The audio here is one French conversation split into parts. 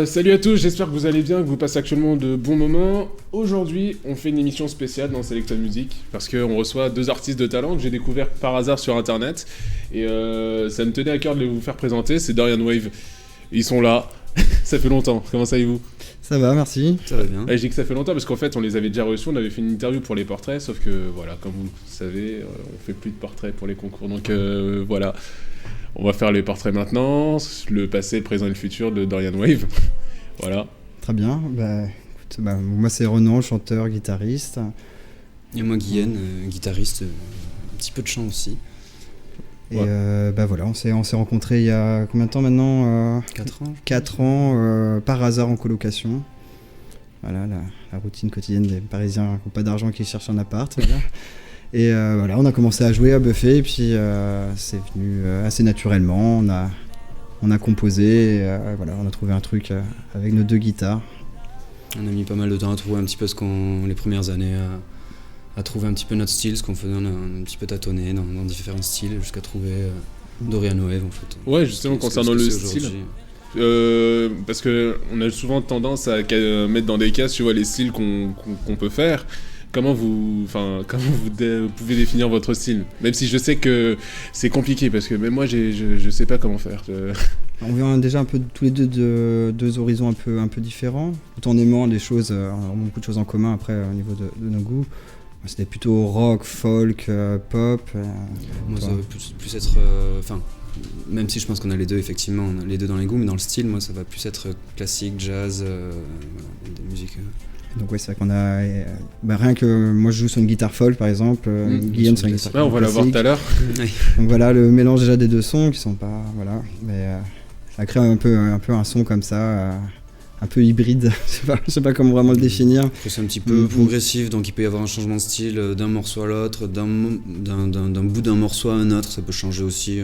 Salut à tous, j'espère que vous allez bien, que vous passez actuellement de bons moments. Aujourd'hui, on fait une émission spéciale dans Selecta Music parce qu'on reçoit deux artistes de talent que j'ai découvert par hasard sur internet et ça me tenait à cœur de vous faire présenter, c'est Dorian Wave. Ils sont là, ça fait longtemps, comment allez-vous ? Ça va, merci. Ça va bien. Je dis que ça fait longtemps parce qu'en fait on les avait déjà reçus, on avait fait une interview pour les portraits, sauf que voilà, comme vous le savez, on fait plus de portraits pour les concours, donc voilà. On va faire les portraits maintenant, le passé, le présent et le futur de Dorian Wave. Voilà. Très bien. Moi, c'est Renan, chanteur, guitariste. Et moi, Guyenne, guitariste, un petit peu de chant aussi. Et voilà, on s'est rencontrés il y a combien de temps maintenant 4 ans. 4 ans, par hasard en colocation. Voilà, la routine quotidienne des Parisiens qui n'ont pas d'argent, qui cherchent un appart. Voilà. Et voilà, on a commencé à jouer, à buffer, et puis c'est venu assez naturellement. On a composé, et, voilà, on a trouvé un truc avec nos deux guitares. On a mis pas mal de temps à trouver un petit peu les premières années, à trouver un petit peu notre style, ce qu'on faisait, on a un petit peu tâtonné dans différents styles, jusqu'à trouver Dorian Wave en fait. Ouais, justement, concernant le style. Parce qu'on a souvent tendance à mettre dans des cases, tu vois, les styles qu'on peut faire. Comment vous pouvez définir votre style ? Même si je sais que c'est compliqué, parce que même moi, je sais pas comment faire. On vient déjà un peu tous les deux de deux horizons un peu différents, tout en aimant des choses, on a beaucoup de choses en commun après au niveau de nos goûts. C'était plutôt rock, folk, pop. Moi, ça va plus être... même si je pense qu'on a les deux, effectivement, on a les deux dans les goûts, mais dans le style, moi, ça va plus être classique, jazz, des musiques... Donc ouais, c'est vrai qu'on a... rien que moi je joue sur une guitare folk par exemple, Guillaume sur une guitare classique. On va la voir tout à l'heure. Donc voilà, le mélange déjà des deux sons qui sont pas... Voilà, mais ça crée un peu un son comme ça, un peu hybride, je sais pas comment vraiment le définir. C'est un petit peu progressif, donc il peut y avoir un changement de style d'un morceau à l'autre, d'un bout d'un morceau à un autre, ça peut changer aussi.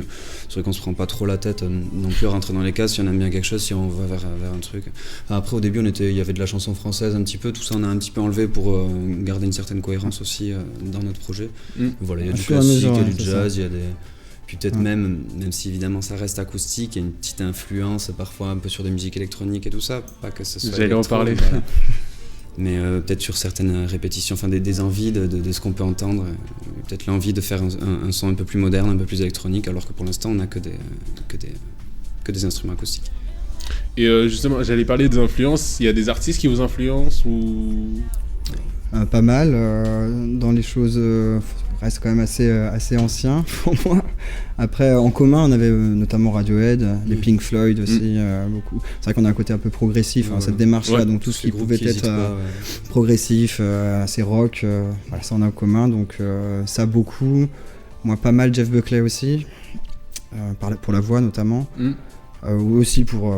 C'est vrai qu'on se prend pas trop la tête non plus à rentrer dans les cases si on aime bien quelque chose, si on va vers un truc. Après au début il y avait de la chanson française un petit peu, tout ça on a un petit peu enlevé pour garder une certaine cohérence aussi dans notre projet. Voilà, il y a du classique, il y a du jazz, il y a des... Puis peut-être même si évidemment ça reste acoustique, il y a une petite influence parfois un peu sur des musiques électroniques et tout ça, pas que ce soit J'allais en parler. Voilà. Mais peut-être sur certaines répétitions, enfin des envies de ce qu'on peut entendre, peut-être l'envie de faire un son un peu plus moderne, un peu plus électronique, alors que pour l'instant on n'a que des instruments acoustiques. Et justement, j'allais parler des influences, il y a des artistes qui vous influencent ou... Pas mal, dans les choses... reste quand même assez ancien pour moi. Après, en commun, on avait notamment Radiohead, les Pink Floyd aussi, beaucoup. C'est vrai qu'on a un côté un peu progressif, cette démarche-là, donc tout ce qui pouvait être progressif, assez rock, voilà, ça on a en commun, donc ça beaucoup. Moi, pas mal Jeff Buckley aussi, pour la voix notamment. Ou aussi pour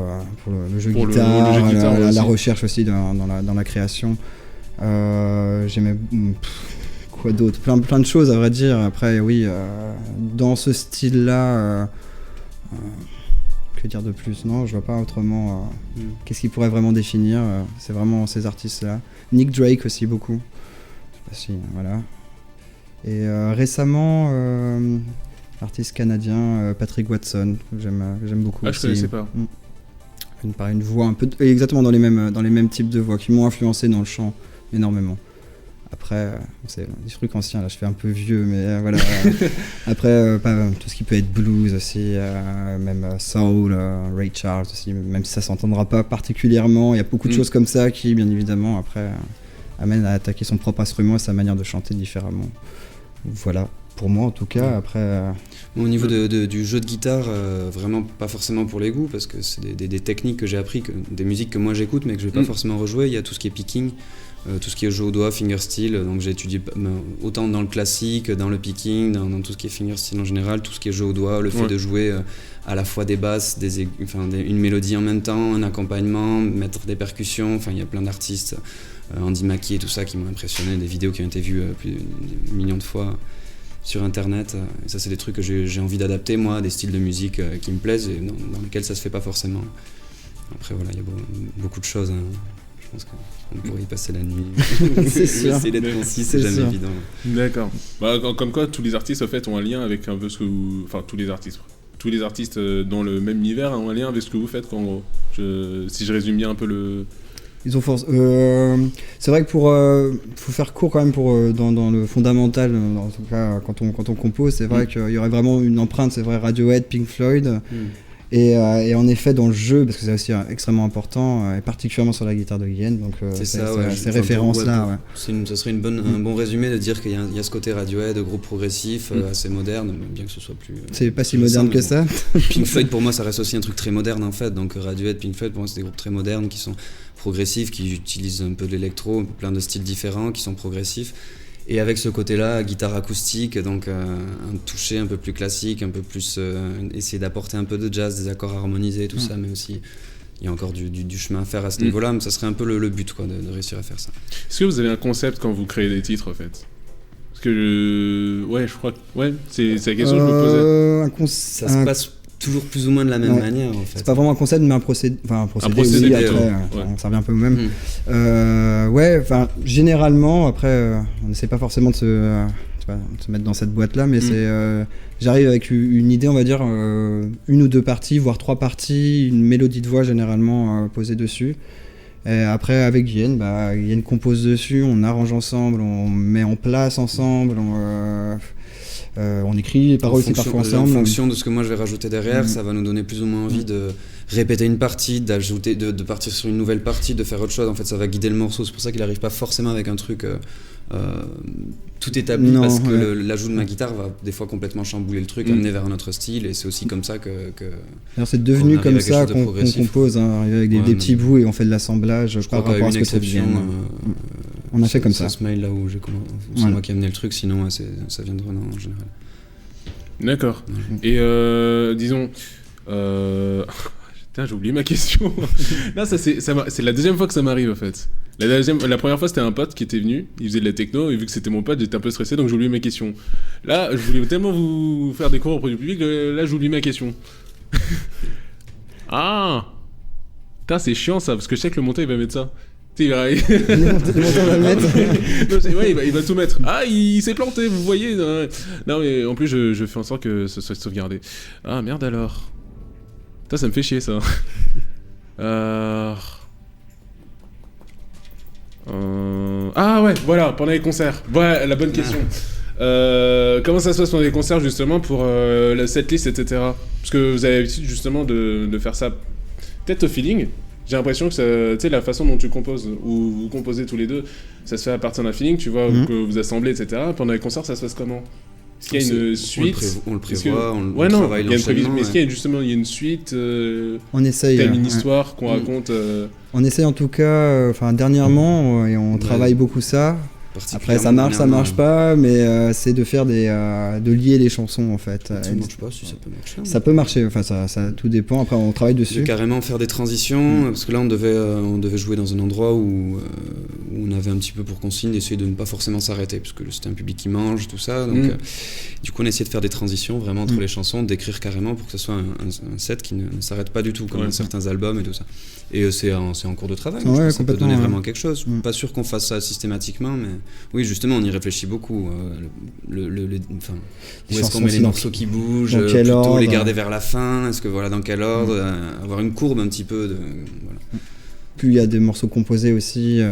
le jeu guitare, la recherche aussi dans la création. J'aimais... Quoi d'autre, plein de choses à vrai dire. Après oui, dans ce style-là, que dire de plus ? Non, je vois pas autrement. Qu'est-ce qui pourrait vraiment définir c'est vraiment ces artistes-là. Nick Drake aussi beaucoup. Je sais pas si voilà. Et récemment, l'artiste canadien Patrick Watson, que j'aime beaucoup. Je connaissais pas. Une voix un peu exactement dans les mêmes types de voix qui m'ont influencé dans le chant énormément. Après, c'est des trucs anciens, là je fais un peu vieux, mais voilà. Après, tout ce qui peut être blues aussi, même soul, Ray Charles aussi, même si ça s'entendra pas particulièrement, il y a beaucoup de choses comme ça qui, bien évidemment, après, amènent à attaquer son propre instrument et sa manière de chanter différemment. Voilà, pour moi en tout cas, après... Au niveau du jeu de guitare, vraiment pas forcément pour les goûts, parce que c'est des techniques que j'ai appris, des musiques que moi j'écoute, mais que je vais pas forcément rejouer. Il y a tout ce qui est picking, tout ce qui est jeu au doigt, fingerstyle, donc j'ai étudié autant dans le classique, dans le picking, dans tout ce qui est fingerstyle en général, tout ce qui est jeu au doigt, le fait de jouer à la fois des basses, une mélodie en même temps, un accompagnement, mettre des percussions, il y a plein d'artistes, Andy Mackey et tout ça qui m'ont impressionné, des vidéos qui ont été vues plus de millions de fois sur internet, et ça c'est des trucs que j'ai envie d'adapter moi, des styles de musique qui me plaisent et dans lesquels ça se fait pas forcément. Après voilà, il y a beaucoup de choses, je pense qu'on pourrait y passer la nuit. C'est sûr. Essayer d'être concis, c'est jamais évident. D'accord. Comme quoi tous les artistes au fait ont un lien avec un peu ce que vous... Enfin tous les artistes dans le même univers ont un lien avec ce que vous faites en gros. Si je résume bien un peu le... Ils ont force. C'est vrai que faut faire court quand même dans le fondamental, en tout cas quand on compose, c'est vrai qu'il y aurait vraiment une empreinte, c'est vrai, Radiohead, Pink Floyd. Et en effet, dans le jeu, parce que c'est aussi extrêmement important, et particulièrement sur la guitare de Guillen, donc ces références-là. Ça serait un bon résumé de dire qu'il y a ce côté Radiohead, groupe progressif, assez moderne, bien que ce soit plus... c'est pas si moderne que ça. Pink Floyd, pour moi, ça reste aussi un truc très moderne, en fait. Donc Radiohead, Pink Floyd, pour moi, c'est des groupes très modernes qui sont progressifs, qui utilisent un peu de l'électro, plein de styles différents, qui sont progressifs. Et avec ce côté-là, guitare acoustique, donc un toucher un peu plus classique, un peu plus essayer d'apporter un peu de jazz, des accords harmonisés, tout ça, mais aussi il y a encore du chemin à faire à ce niveau-là, mais ça serait un peu le but, quoi, de réussir à faire ça. Est-ce que vous avez un concept quand vous créez des titres, en fait? Parce que je crois que c'est la question que je me posais. Ça se passe toujours plus ou moins de la même manière, en fait. C'est pas vraiment un concept, mais un procédé aussi, oui, après, ça revient un peu au même. Généralement, après, on n'essaie pas forcément de se mettre dans cette boîte-là, mais j'arrive avec une idée, on va dire, une ou deux parties, voire trois parties, une mélodie de voix généralement posée dessus. Et après, avec Guillen compose dessus, on arrange ensemble, on met en place ensemble, on écrit les paroles aussi parfois ensemble. En fonction de ce que moi je vais rajouter derrière, ça va nous donner plus ou moins envie de répéter une partie, d'ajouter, de partir sur une nouvelle partie, de faire autre chose. En fait, ça va guider le morceau. C'est pour ça qu'il n'arrive pas forcément avec un truc tout établi, parce que l'ajout de ma guitare va des fois complètement chambouler le truc, amener vers un autre style, et c'est aussi comme ça que alors c'est devenu comme ça qu'on compose, avec des petits bouts et on fait de l'assemblage par rapport à ce que ça devient. On a fait comme ça. C'est Smile là où c'est moi qui ai amené le truc, sinon ça vient de Renan en général. D'accord. Et disons... Putain, j'ai oublié ma question. Non, c'est la deuxième fois que ça m'arrive, en fait. La première fois, c'était un pote qui était venu, il faisait de la techno, et vu que c'était mon pote, j'étais un peu stressé, donc j'ai oublié ma question. Là, je voulais tellement vous faire découvrir auprès du public, là, j'ai oublié ma question. Ah putain, c'est chiant, ça, parce que je sais que le monteur, il va mettre ça. Tu sais, le monteur va le mettre. Ouais, il va tout mettre. Ah, il s'est planté, vous voyez. Non, mais en plus, je fais en sorte que ce soit sauvegardé. Ah, merde alors. Putain, ça me fait chier, ça. Ah ouais, voilà, pendant les concerts. Ouais, la bonne question. Comment ça se passe pendant les concerts, justement, pour la setlist, etc. Parce que vous avez l'habitude, justement, de faire ça peut-être au feeling. J'ai l'impression que tu sais, la façon dont tu composes, ou vous composez tous les deux, ça se fait à partir d'un feeling, tu vois, que vous assemblez, etc. Pendant les concerts, ça se passe comment? Est-ce qu'il y a une suite? On le prévoit, on travaille l'enchaînement. Mais est-ce qu'il y a justement une suite? On essaye. Telle une histoire qu'on raconte On essaye en tout cas, dernièrement, et on travaille beaucoup ça. Après ça marche pas, mais c'est de faire de lier les chansons en fait. Ça marche pas, si ça peut marcher. Ça peut marcher, enfin ça tout dépend. Après on travaille dessus. De carrément faire des transitions, parce que là on devait jouer dans un endroit où on avait un petit peu pour consigne d'essayer de ne pas forcément s'arrêter, parce que c'était un public qui mange, tout ça. Donc du coup on essayait de faire des transitions vraiment entre les chansons, d'écrire carrément pour que ce soit un set qui ne s'arrête pas du tout, comme certains albums et tout ça. Et c'est en cours de travail. Ouais, ça peut donner vraiment quelque chose. Pas sûr qu'on fasse ça systématiquement, mais oui, justement, on y réfléchit beaucoup. Où est-ce qu'on met les morceaux qui bougent, plutôt ordre, les garder vers la fin? Est-ce que dans quel ordre? Avoir une courbe un petit peu. Voilà. Plus il y a des morceaux composés aussi,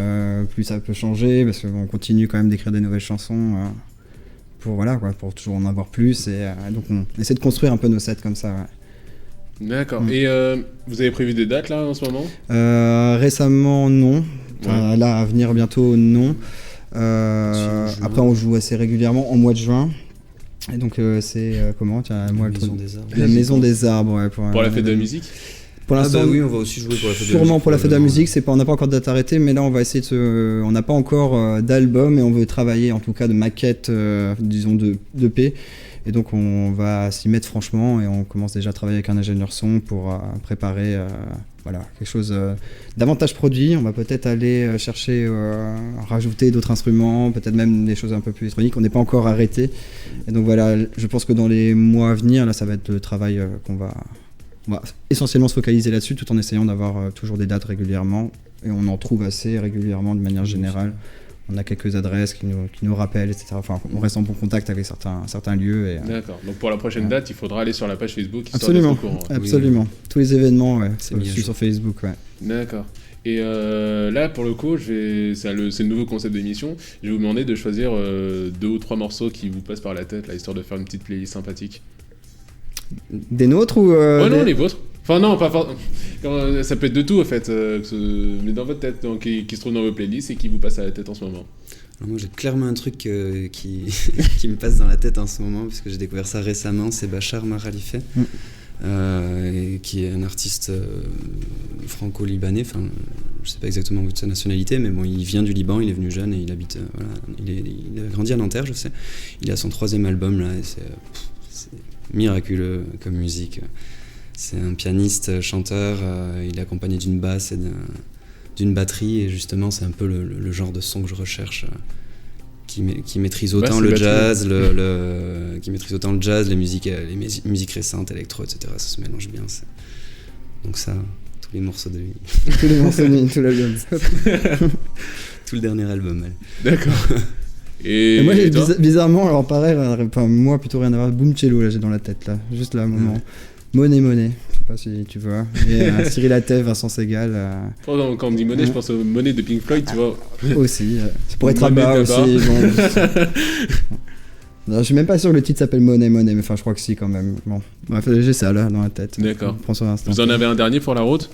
plus ça peut changer, parce qu'on continue quand même d'écrire des nouvelles chansons pour toujours en avoir plus. Et donc on essaie de construire un peu nos sets comme ça. Ouais. D'accord. Et vous avez prévu des dates là en ce moment? Récemment, non. Là, à venir bientôt, non. Après, on joue assez régulièrement en mois de juin. Et donc, c'est comment la Maison des Arbres. Ouais, pour la fête de la musique? Pour l'instant, oui, on va aussi jouer pour la fête de la musique. Sûrement pour la fête de la musique, on n'a pas encore de date arrêtée, mais là on va essayer on n'a pas encore d'album et on veut travailler en tout cas de maquette, disons d'EP. Et donc on va s'y mettre franchement et on commence déjà à travailler avec un ingénieur son pour préparer quelque chose davantage produit. On va peut-être aller chercher, rajouter d'autres instruments, peut-être même des choses un peu plus électroniques. On n'est pas encore arrêté. Et donc voilà, je pense que dans les mois à venir, là ça va être le travail qu'on va essentiellement se focaliser là-dessus, tout en essayant d'avoir toujours des dates régulièrement. Et on en trouve assez régulièrement de manière générale. on a quelques adresses qui nous rappellent, etc. Enfin, on reste en bon contact avec certains lieux. Et, D'accord. Donc pour la prochaine date, il faudra aller sur la page Facebook. Absolument. Absolument. Oui. Tous les événements, c'est je suis sur Facebook. Ouais. D'accord. Et là, pour le coup, c'est le nouveau concept d'émission. Je vais vous demander de choisir 2 ou 3 morceaux qui vous passent par la tête, là, histoire de faire une petite playlist sympathique. Des nôtres ou non, les vôtres. Enfin non, pas forcément. Ça peut être de tout en fait, mais dans votre tête, donc, qui se trouve dans vos playlists et qui vous passe à la tête en ce moment. Alors moi j'ai clairement un truc qui me passe dans la tête en ce moment, puisque j'ai découvert ça récemment, c'est Bachar Mar Khalifa, qui est un artiste franco-libanais, enfin je sais pas exactement sa nationalité, mais bon, il vient du Liban, il est venu jeune et il habite, il a grandi à Nanterre, je sais. Il a son 3e album là, et c'est miraculeux comme musique. C'est un pianiste, chanteur, il est accompagné d'une basse et d'une batterie, et justement c'est un peu le genre de son que je recherche, qui maîtrise autant le jazz, qui maîtrise autant le jazz, les musiques récentes, électro, etc. Ça se mélange bien. Donc ça, tous les morceaux de lui. Tous les morceaux de lui, tout l'album. Tout le dernier album. D'accord. Et moi, bizarrement, alors pareil, moi plutôt rien à voir, Boom Cello, là j'ai dans la tête, là, juste là, un moment. Money, je sais pas si tu vois. Et Cyril Attev, Vincent Segal. Quand on dit Money, je pense aux Money de Pink Floyd, tu vois. Aussi, ça pourrait être Abba aussi. Non, je suis même pas sûr que le titre s'appelle Money, mais enfin je crois que si quand même. Bon, bref, j'ai ça là dans la tête. D'accord. Prends sur l'instant. Vous en avez un dernier pour la route ?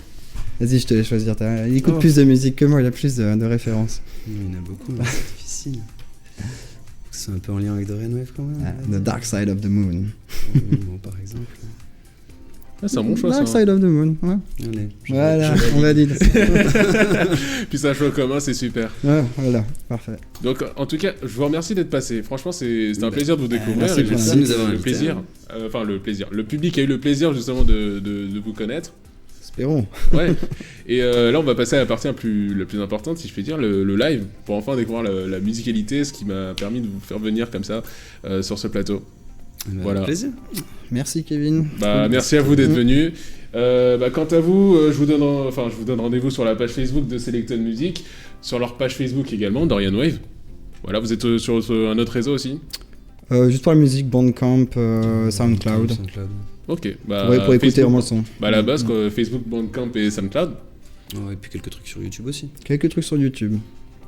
Vas-y, je te laisse choisir. Il écoute plus de musique que moi, il a plus de références. Il y en a beaucoup, c'est difficile. C'est un peu en lien avec Dorian Wave quand même. The Dark Side of the Moon. Bon, par exemple. Ah, c'est un bon choix, Dark ça. Side of the Moon, ouais. Allez, voilà, on valide. Puis c'est un choix commun, c'est super. Ouais, voilà, parfait. Donc, en tout cas, je vous remercie d'être passé. Franchement, c'était un plaisir de vous découvrir. Merci de nous avoir invités. Le public a eu le plaisir, justement, de vous connaître. Espérons. Ouais. Et là, on va passer à la partie la plus importante, si je puis dire, le live, pour enfin découvrir la musicalité, ce qui m'a permis de vous faire venir comme ça sur ce plateau. Voilà. Avec plaisir. Merci Kevin. Merci à vous d'être venu. Quant à vous, je vous donne rendez-vous sur la page Facebook de Selected Music, sur leur page Facebook également, Dorian Wave. Voilà, vous êtes sur un autre réseau aussi ? Juste pour la musique, Bandcamp, SoundCloud. Ok. Pour écouter vraiment le son. À la base, Facebook, Bandcamp et SoundCloud. Oh, et puis quelques trucs sur YouTube aussi. Quelques trucs sur YouTube.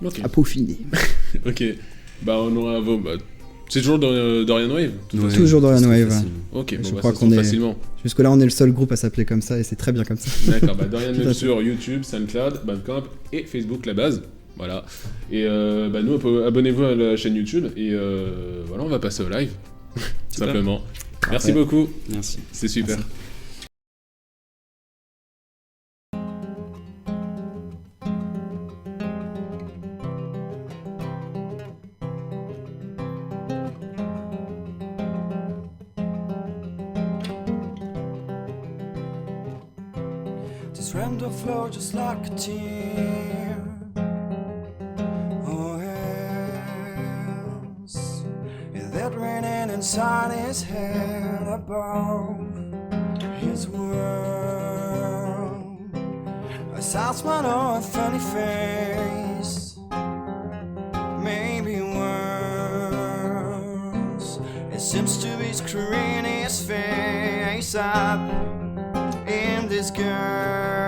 Ok. À peaufiner. Ok. On aura vos... c'est toujours Dorian Wave ? Ouais, toujours Dorian Wave. Ok, je crois qu'on est facilement. Jusque-là, on est le seul groupe à s'appeler comme ça et c'est très bien comme ça. D'accord, Dorian Wave sur YouTube, SoundCloud, Bandcamp et Facebook, la base. Voilà. Et nous, abonnez-vous à la chaîne YouTube et voilà, on va passer au live. Simplement. Merci beaucoup. Merci. C'est super. Merci. This random flow just like a tear. Oh yes, is that raining inside his head above his world? A sad smile or a funny face, maybe worse. It seems to be screwing his face up in this girl.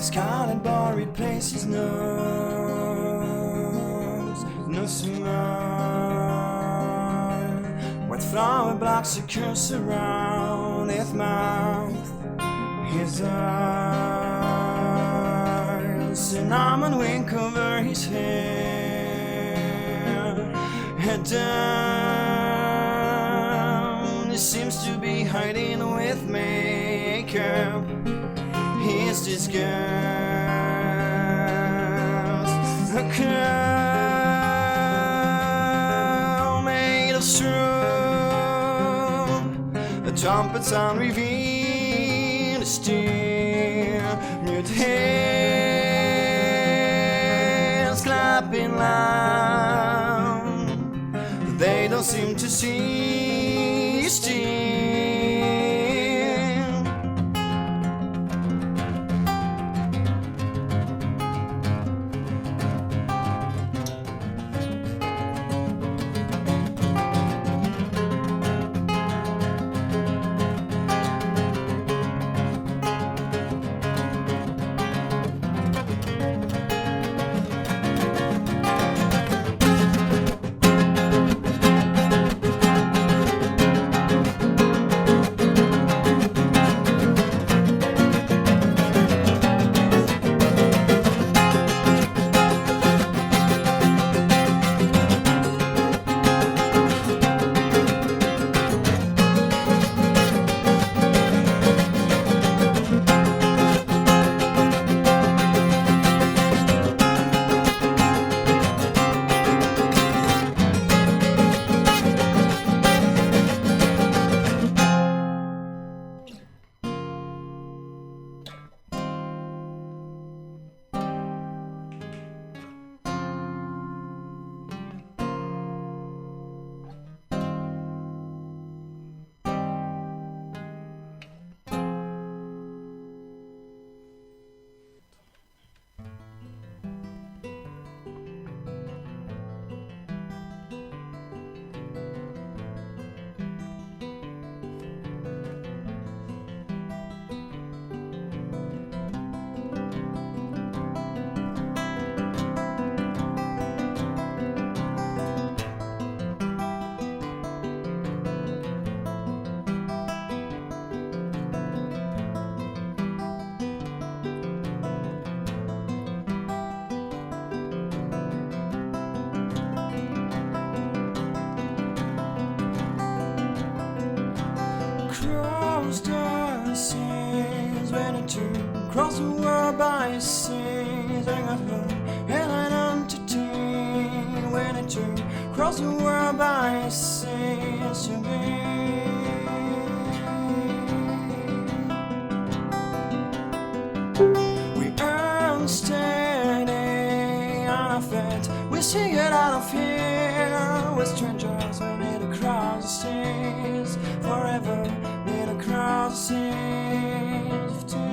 scarlet bar replaces nose, no smile. Wet flower blocks a curse around his mouth, his eyes. An almond wing over his hair, head down. He seems to be hiding with makeup. His disguise, a cow made of straw, a trumpet sound revealed a steel, mute hands clapping loud. They don't seem to see still. Cross the world by his sins, I got home and I entertain. When I turn, cross the world by his sins to me. We are standing on a fence, we sing it out of here. We're strangers, we need to cross the seas forever, need to cross the seas of time.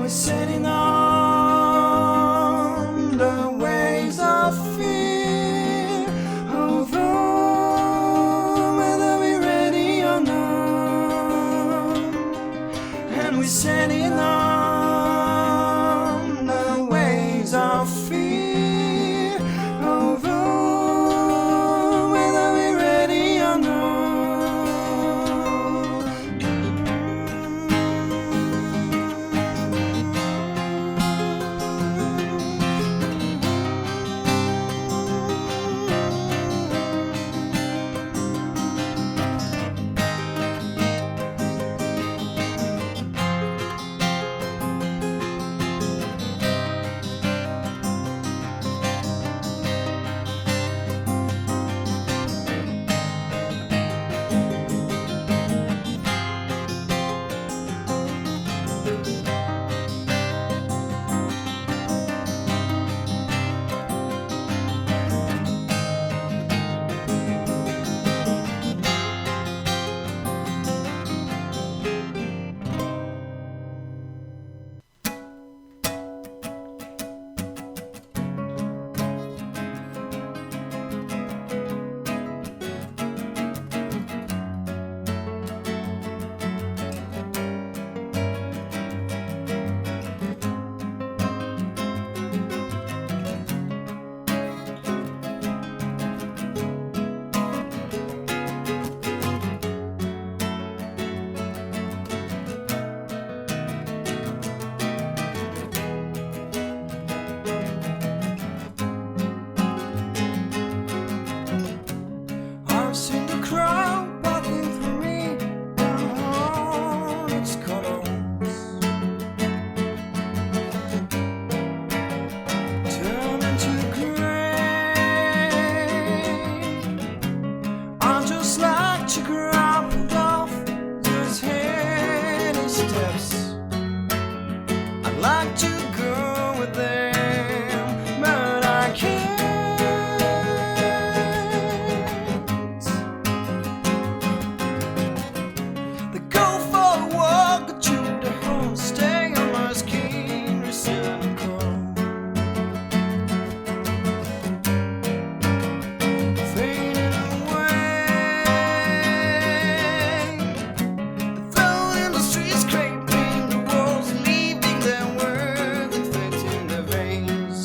we're sailing on the waves of fear, over whether we're ready or not. And we're sailing on the waves of fear, over whether we're ready or not. I've seen the crowd walking through me in all its colors, turn into gray. I'm just like to grappled off those heady steps. I'd like to go with them, but I can't. They go for a walk to the homestay on my skin, cynical, fading away. The float in the streets, scraping the walls, leaving their words infecting their veins,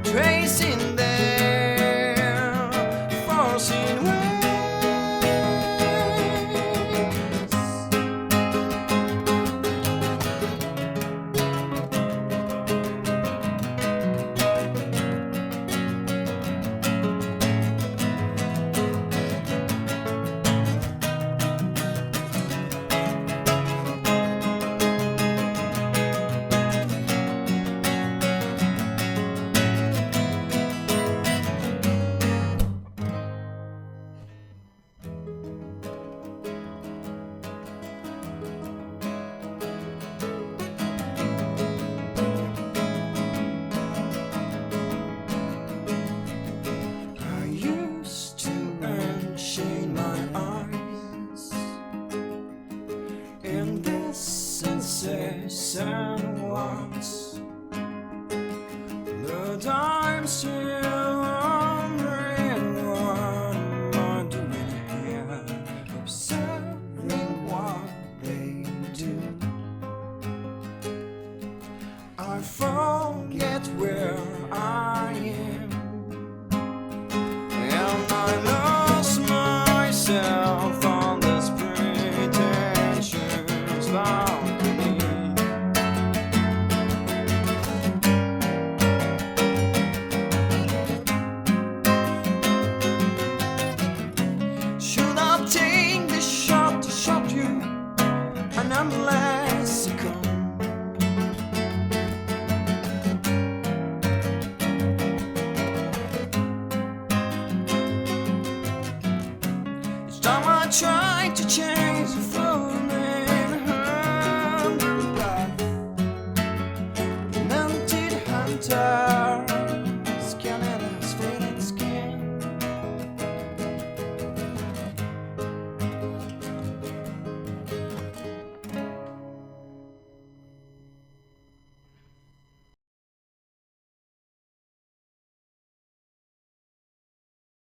tracing their forcing ways. I used to unchain my eyes in this incessant waltz, but I'm still wondering what am I doing here, observing what they do. I forget where I am, and I lost myself on this pretentious balcony. Should I take this shot to shock you, and I'm less succumb? Each time I try to change the flow and hunger life, melted hunter.